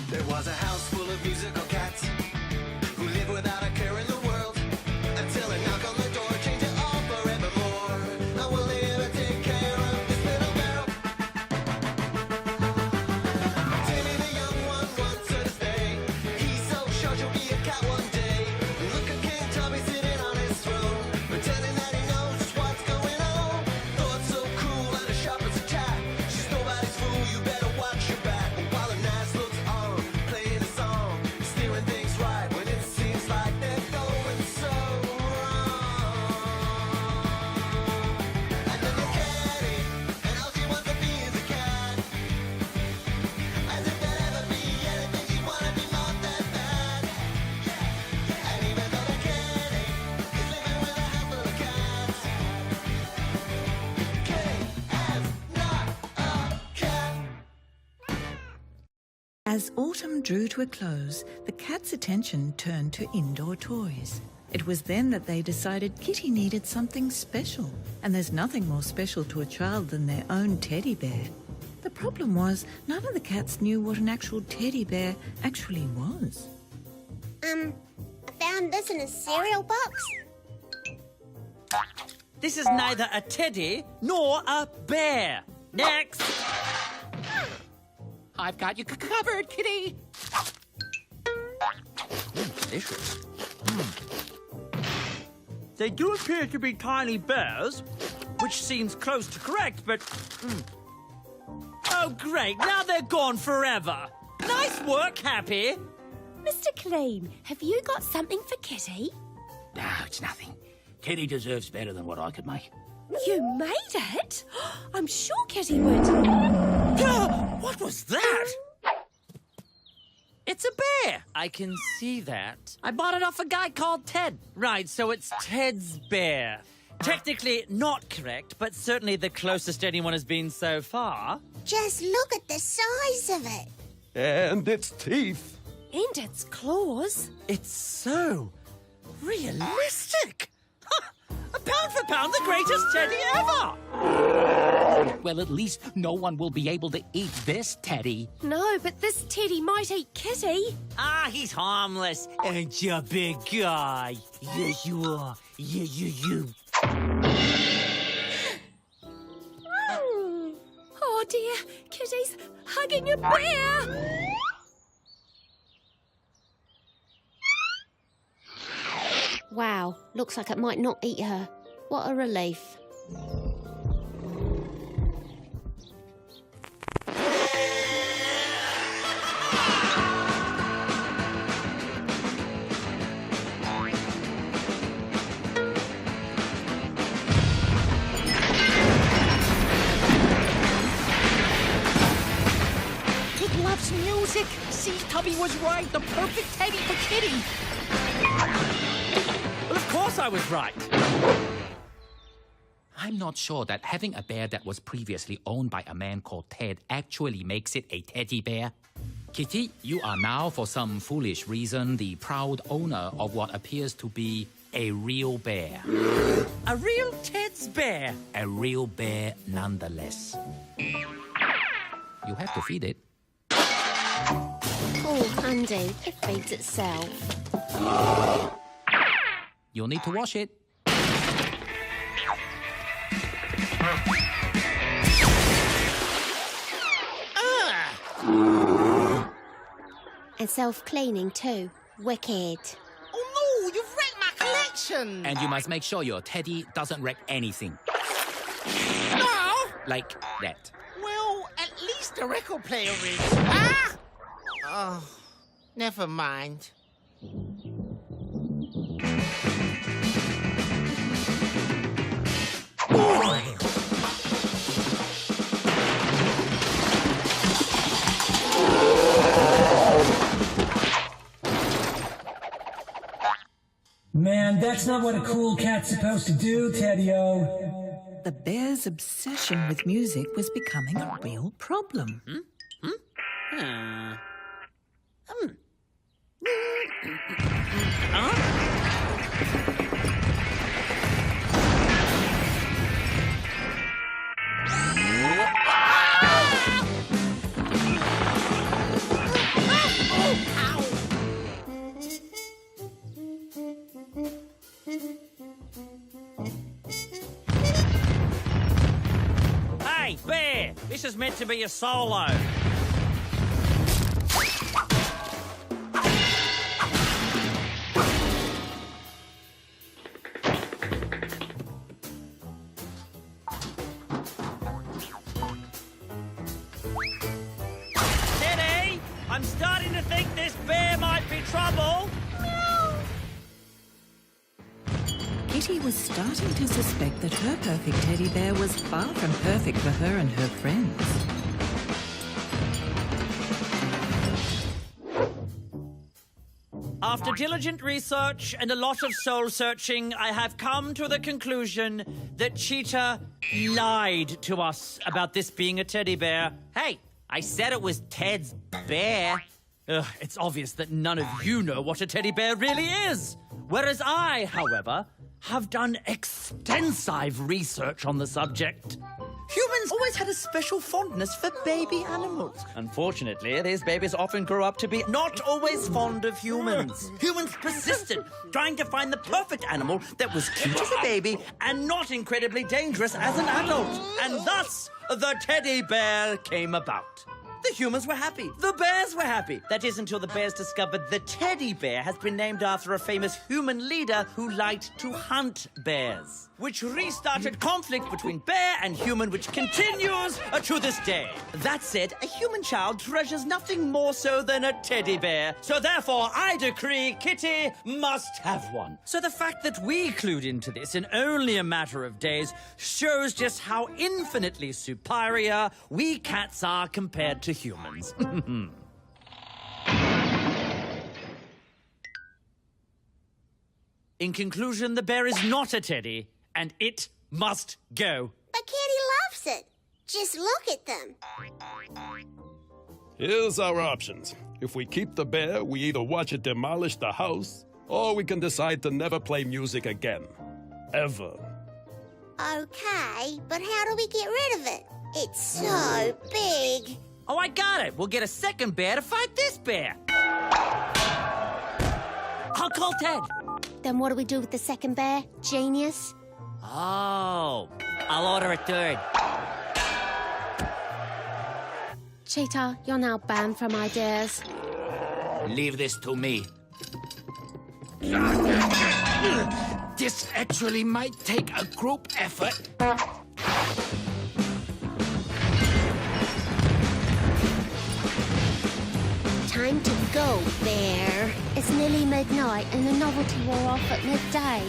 There was a house full of musical cats who lived without a care in the world until a knock on the door changed it all forevermore. Now will they ever take care of this little girl? Timmy the young one wants her to stay. He's so sure she'll be a cat one day. Look at King Tommy sitting on his throne, pretending that he knows just what's going on. Thought so cool and as sharp as a tack. She's nobody's fool, you better watch your back. While the nice looks on, playing a song, steering things right when it seems like they're going so wrong. And then the catty, and all she wants to be is a cat. As if there'd ever be anything she'd want to be more than that. And even though the catty is living with a handful of cats, Kate has not a cat. As autumn drew to a close, the cat's attention turned to indoor toys. It was then that they decided Kitty needed something special, and there's nothing more special to a child than their own teddy bear. The problem was, none of the cats knew what an actual teddy bear actually was. I found this in a cereal box. This is neither a teddy nor a bear. Next! I've got you covered, Kitty. Delicious. They do appear to be tiny bears, which seems close to correct, but... Oh, great. Now they're gone forever. Nice work, Happy. Mr. Clean, have you got something for Kitty? No, it's nothing. Kitty deserves better than what I could make. You made it? I'm sure Kitty would. What was that? It's a bear. I can see that. I bought it off a guy called Ted. Right, so it's Ted's bear. Technically not correct, but certainly the closest anyone has been so far. Just look at the size of it. And its teeth. And its claws. It's so realistic. A pound for pound, the greatest teddy ever. Well, at least no one will be able to eat this teddy. No, but this teddy might eat Kitty. Ah, he's harmless. Ain't you, big guy? Yes, you are. Yeah, you. Oh dear, Kitty's hugging a bear. Wow, looks like it might not eat her. What a relief. It loves music. See, Tubby was right. The perfect teddy for Kitty. Well, of course I was right. I'm not sure that having a bear that was previously owned by a man called Ted actually makes it a teddy bear. Kitty, you are now, for some foolish reason, the proud owner of what appears to be a real bear. A real Ted's bear. A real bear nonetheless. You have to feed it. Oh, Andy, it feeds itself. You'll need to wash it. And self-cleaning too. Wicked. Oh no, you've wrecked my collection! And you must make sure your teddy doesn't wreck anything. No! Like that. Well, at least the record player is. Ah! Oh, never mind. Man, that's not what a cool cat's supposed to do, Teddy-O. The bear's obsession with music was becoming a real problem. This is meant to be a solo. Teddy, I'm starting to think this bear might be trouble. Kitty was starting to suspect that her perfect teddy bear was far from perfect for her and her friends. After diligent research and a lot of soul searching, I have come to the conclusion that Cheetah lied to us about this being a teddy bear. Hey, I said it was Ted's bear. Ugh, it's obvious that none of you know what a teddy bear really is. Whereas I, however, have done extensive research on the subject. Humans always had a special fondness for baby animals. Unfortunately, these babies often grow up to be not always fond of humans. Humans persisted, trying to find the perfect animal that was cute as a baby and not incredibly dangerous as an adult. And thus, the teddy bear came about. The humans were happy. The bears were happy. That is until the bears discovered the teddy bear has been named after a famous human leader who liked to hunt bears, which restarted conflict between bear and human, which continues to this day. That said, a human child treasures nothing more so than a teddy bear. So therefore, I decree Kitty must have one. So the fact that we clued into this in only a matter of days shows just how infinitely superior we cats are compared to humans. In conclusion, the bear is not a teddy, and it must go. But Kitty loves it. Just look at them. Here's our options. If we keep the bear, we either watch it demolish the house, or we can decide to never play music again. Ever. Okay, but how do we get rid of it? It's so big. Oh, I got it. We'll get a second bear to fight this bear. I'll call Ted. Then what do we do with the second bear? Genius? Oh, I'll order a third. Cheetah, you're now banned from ideas. Leave this to me. This actually might take a group effort. Time to go, bear. It's nearly midnight and the novelty wore off at midday.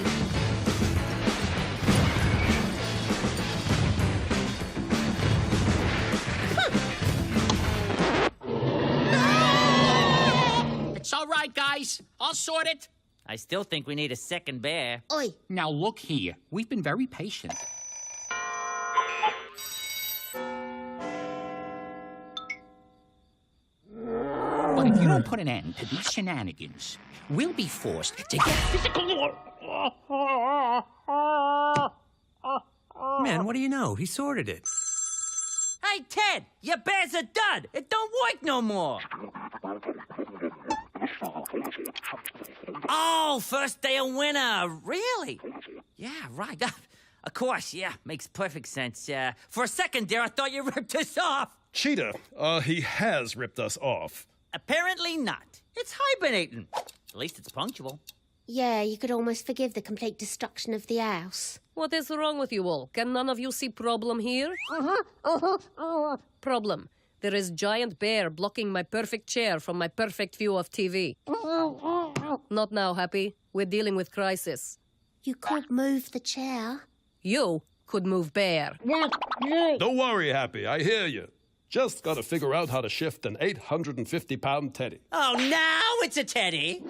It's all right, guys. I'll sort it. I still think we need a second bear. Oi, Now, look here. We've been very patient. But if you don't put an end to these shenanigans, we'll be forced to get physical. Man, what do you know? He sorted it. Hey, Ted, your bear's a dud. It don't work no more. Oh, first day of winter. Really? Yeah, right. Of course, yeah. Makes perfect sense. For a second there, I thought you ripped us off. Cheetah, he has ripped us off. Apparently not. It's hibernating. At least it's punctual. Yeah, you could almost forgive the complete destruction of the house. What is wrong with you all? Can none of you see problem here? Problem. There is giant bear blocking my perfect chair from my perfect view of TV. Not now, Happy. We're dealing with crisis. You could move the chair. You could move bear. Don't worry, Happy, I hear you. Just gotta figure out how to shift an 850-pound teddy. Oh, now it's a teddy.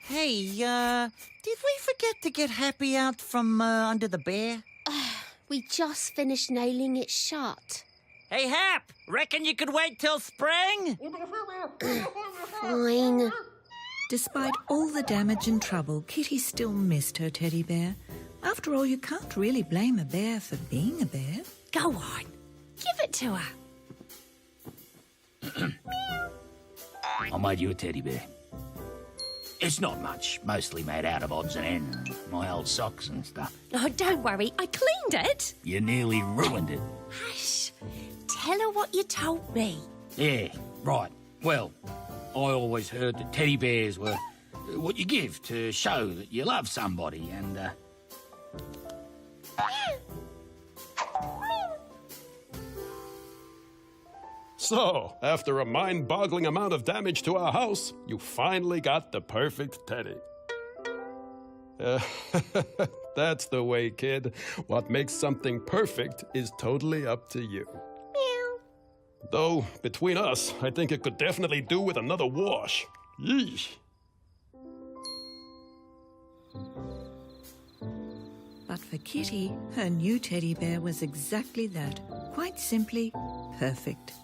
Hey, did we forget to get Happy out from under the bear? We just finished nailing it shut. Hey, Hap, reckon you could wait till spring? Fine. Despite all the damage and trouble, Kitty still missed her teddy bear. After all, you can't really blame a bear for being a bear. Go on. Give it to her. I made you a teddy bear. It's not much, mostly made out of odds and ends, my old socks and stuff. Oh, don't worry. I cleaned it. You nearly ruined it. Hush. Tell her what you told me. Yeah, right. Well, I always heard that teddy bears were what you give to show that you love somebody, and, So, after a mind-boggling amount of damage to our house, you finally got the perfect teddy. That's the way, kid. What makes something perfect is totally up to you. Meow. Though, between us, I think it could definitely do with another wash. Yeesh. But for Kitty, her new teddy bear was exactly that. Quite simply, perfect.